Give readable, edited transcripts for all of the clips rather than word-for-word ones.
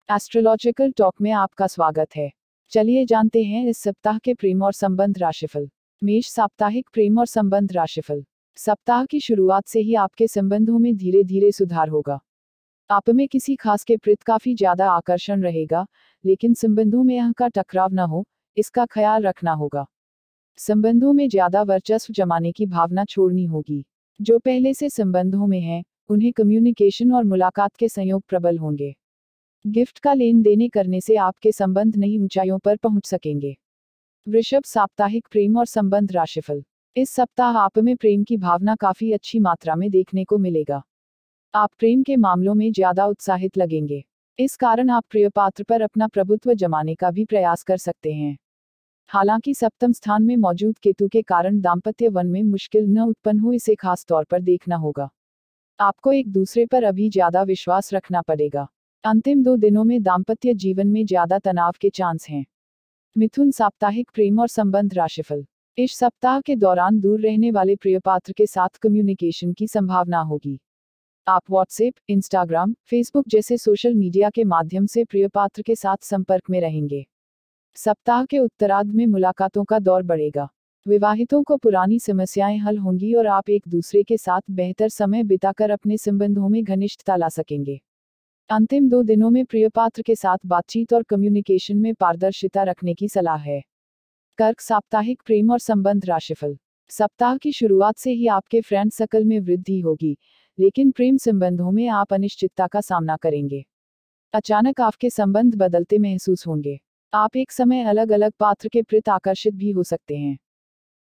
Astrological talk में आपका स्वागत है। चलिए जानते हैं इस सप्ताह के प्रेम और संबंध राशिफल। मेष साप्ताहिक प्रेम और संबंध राशिफल। सप्ताह की शुरुआत से ही आपके संबंधों में धीरे धीरे सुधार होगा। आप में किसी खास के प्रति काफी ज्यादा आकर्षण रहेगा, लेकिन संबंधों में अहंकार टकराव न हो, इसका ख्याल रखना होगा। संबंधों में ज्यादा वर्चस्व जमाने की भावना छोड़नी होगी। जो पहले से संबंधों में हैं, उन्हें कम्युनिकेशन और मुलाकात के संयोग प्रबल होंगे। गिफ्ट का लेन देने करने से आपके संबंध नई ऊंचाइयों पर पहुंच सकेंगे। वृषभ साप्ताहिक प्रेम और संबंध राशिफल। इस सप्ताह आप में प्रेम की भावना काफी अच्छी मात्रा में देखने को मिलेगा। आप प्रेम के मामलों में ज्यादा उत्साहित लगेंगे। इस कारण आप प्रिय पात्र पर अपना प्रभुत्व जमाने का भी प्रयास कर सकते हैं। हालांकि सप्तम स्थान में मौजूद केतु के कारण दाम्पत्य वन में मुश्किल न उत्पन्न हो, इसे खास तौर पर देखना होगा। आपको एक दूसरे पर अभी ज्यादा विश्वास रखना पड़ेगा। अंतिम 2 दिनों में दाम्पत्य जीवन में ज्यादा तनाव के चांस हैं। मिथुन साप्ताहिक प्रेम और संबंध राशिफल। इस सप्ताह के दौरान दूर रहने वाले प्रिय पात्र के साथ कम्युनिकेशन की संभावना होगी। आप व्हाट्सएप, इंस्टाग्राम, फेसबुक जैसे सोशल मीडिया के माध्यम से प्रिय पात्र के साथ संपर्क में रहेंगे। सप्ताह के उत्तरार्ध में मुलाकातों का दौर बढ़ेगा। विवाहितों को पुरानी समस्याएं हल होंगी और आप एक दूसरे के साथ बेहतर समय बिताकर अपने संबंधों में घनिष्ठता ला सकेंगे। अंतिम 2 दिनों में प्रिय पात्र के साथ बातचीत और कम्युनिकेशन में पारदर्शिता रखने की सलाह है। कर्क साप्ताहिक प्रेम और संबंध राशिफल। सप्ताह की शुरुआत से ही आपके फ्रेंड सर्कल में वृद्धि होगी, लेकिन प्रेम संबंधों में आप अनिश्चितता का सामना करेंगे। अचानक आपके संबंध बदलते महसूस होंगे। आप एक समय अलग अलग पात्र के प्रति आकर्षित भी हो सकते हैं।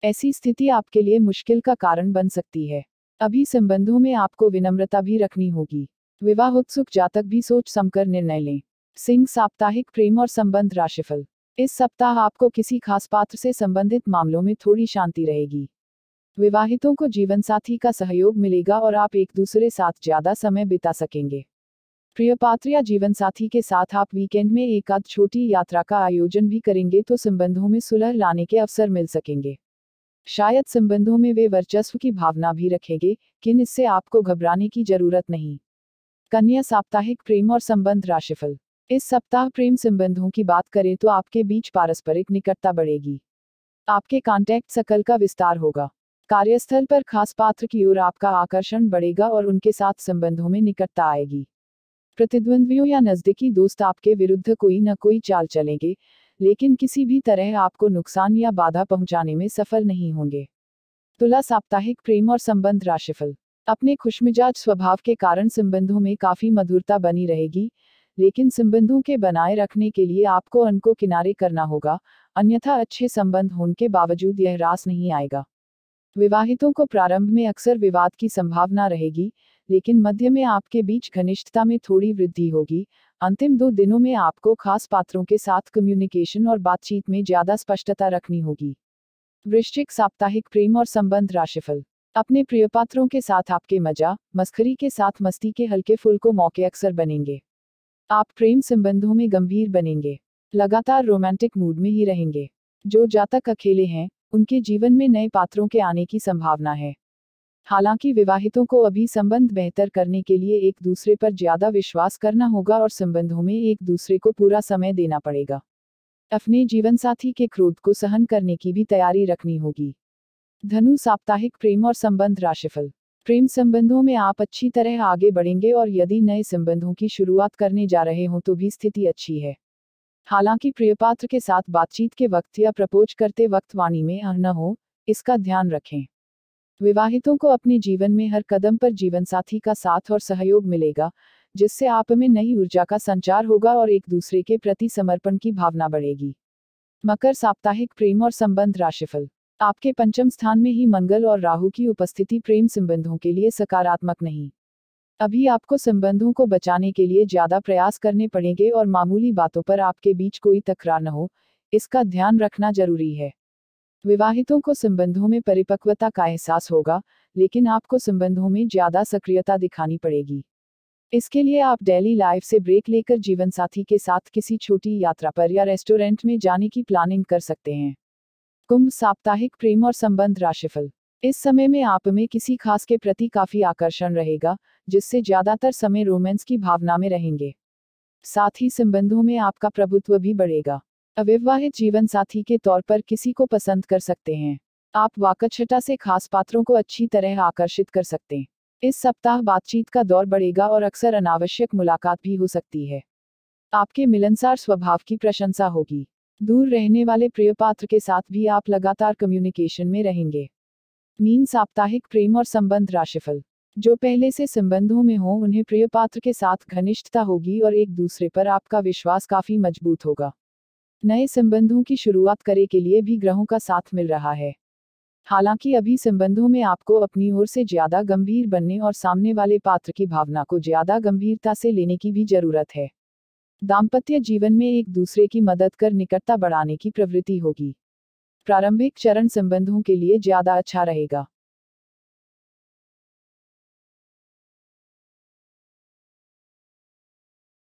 ऐसी स्थिति आपके लिए मुश्किल का कारण बन सकती है। अभी संबंधों में आपको विनम्रता भी रखनी होगी। विवाह उत्सुक जातक भी सोच समझकर निर्णय लें। सिंह साप्ताहिक प्रेम और संबंध राशिफल। इस सप्ताह आपको किसी खास पात्र से संबंधित मामलों में थोड़ी शांति रहेगी। विवाहितों को जीवनसाथी का सहयोग मिलेगा और आप एक दूसरे साथ ज्यादा समय बिता सकेंगे। प्रिय पात्र या जीवनसाथी के साथ आप वीकेंड में एक आध छोटी यात्रा का आयोजन भी करेंगे तो संबंधों में सुलह लाने के अवसर मिल सकेंगे। शायद संबंधों में वे वर्चस्व की भावना भी रखेंगे, किन इससे आपको घबराने की जरूरत नहीं। कन्या साप्ताहिक प्रेम और संबंध राशिफल। इस सप्ताह प्रेम संबंधों की बात करें तो आपके बीच पारस्परिक निकटता बढ़ेगी। आपके कॉन्टैक्ट सर्कल का विस्तार होगा। कार्यस्थल पर खास पात्र की ओर आपका आकर्षण बढ़ेगा और उनके साथ संबंधों में निकटता आएगी। प्रतिद्वंद्वियों या नजदीकी दोस्त आपके विरुद्ध कोई न कोई चाल चलेंगे, लेकिन किसी भी तरह आपको नुकसान या बाधा पहुंचाने में सफल नहीं होंगे। तुला साप्ताहिक प्रेम और संबंध राशिफल। अपने खुशमिजाज स्वभाव के कारण संबंधों में काफी मधुरता बनी रहेगी, लेकिन संबंधों के बनाए रखने के लिए आपको उनको किनारे करना होगा, अन्यथा अच्छे संबंध होने के बावजूद यह रास नहीं आएगा। विवाहितों को प्रारंभ में अक्सर विवाद की संभावना रहेगी, लेकिन मध्य में आपके बीच घनिष्ठता में थोड़ी वृद्धि होगी। अंतिम 2 दिनों में आपको खास पात्रों के साथ कम्युनिकेशन और बातचीत में ज्यादा स्पष्टता रखनी होगी। वृश्चिक साप्ताहिक प्रेम और संबंध राशिफल। अपने प्रिय पात्रों के साथ आपके मजा मस्खरी के साथ मस्ती के हल्के फुल्को मौके अक्सर बनेंगे। आप प्रेम संबंधों में गंभीर बनेंगे। लगातार रोमांटिक मूड में ही रहेंगे। जो जातक अकेले हैं, उनके जीवन में नए पात्रों के आने की संभावना है। हालांकि विवाहितों को अभी संबंध बेहतर करने के लिए एक दूसरे पर ज्यादा विश्वास करना होगा और संबंधों में एक दूसरे को पूरा समय देना पड़ेगा। अपने जीवनसाथी के क्रोध को सहन करने की भी तैयारी रखनी होगी। धनु साप्ताहिक प्रेम और संबंध राशिफल। प्रेम संबंधों में आप अच्छी तरह आगे बढ़ेंगे और यदि नए संबंधों की शुरुआत करने जा रहे हो तो भी स्थिति अच्छी है। हालांकि प्रिय पात्र के साथ बातचीत के वक्त या प्रपोज करते वक्त वाणी में अड़ न हो, इसका ध्यान रखें। विवाहितों को अपने जीवन में हर कदम पर जीवनसाथी का साथ और सहयोग मिलेगा, जिससे आप में नई ऊर्जा का संचार होगा और एक दूसरे के प्रति समर्पण की भावना बढ़ेगी। मकर साप्ताहिक प्रेम और संबंध राशिफल। आपके पंचम स्थान में ही मंगल और राहु की उपस्थिति प्रेम संबंधों के लिए सकारात्मक नहीं। अभी आपको संबंधों को बचाने के लिए ज्यादा प्रयास करने पड़ेंगे और मामूली बातों पर आपके बीच कोई तकरार न हो, इसका ध्यान रखना जरूरी है। विवाहितों को संबंधों में परिपक्वता का एहसास होगा, लेकिन आपको संबंधों में ज्यादा सक्रियता दिखानी पड़ेगी। इसके लिए आप डेली लाइफ से ब्रेक लेकर जीवनसाथी के साथ किसी छोटी यात्रा पर या रेस्टोरेंट में जाने की प्लानिंग कर सकते हैं। कुंभ साप्ताहिक प्रेम और संबंध राशिफल। इस समय में आप में किसी खास के प्रति काफी आकर्षण रहेगा, जिससे ज्यादातर समय रोमांस की भावना में रहेंगे। साथ ही संबंधों में आपका प्रभुत्व भी बढ़ेगा। अविवाहित जीवन साथी के तौर पर किसी को पसंद कर सकते हैं। आप वाकछटा से खास पात्रों को अच्छी तरह आकर्षित कर सकते हैं। इस सप्ताह बातचीत का दौर बढ़ेगा और अक्सर अनावश्यक मुलाकात भी हो सकती है। आपके मिलनसार स्वभाव की प्रशंसा होगी। दूर रहने वाले प्रिय पात्र के साथ भी आप लगातार कम्युनिकेशन में रहेंगे। मीन साप्ताहिक प्रेम और संबंध राशिफल। जो पहले से संबंधों में हो उन्हें प्रिय पात्र के साथ घनिष्ठता होगी और एक दूसरे पर आपका विश्वास काफी मजबूत होगा। नए संबंधों की शुरुआत करने के लिए भी ग्रहों का साथ मिल रहा है। हालांकि अभी संबंधों में आपको अपनी ओर से ज्यादा गंभीर बनने और सामने वाले पात्र की भावना को ज्यादा गंभीरता से लेने की भी जरूरत है। दाम्पत्य जीवन में एक दूसरे की मदद कर निकटता बढ़ाने की प्रवृत्ति होगी। प्रारंभिक चरण संबंधों के लिए ज्यादा अच्छा रहेगा।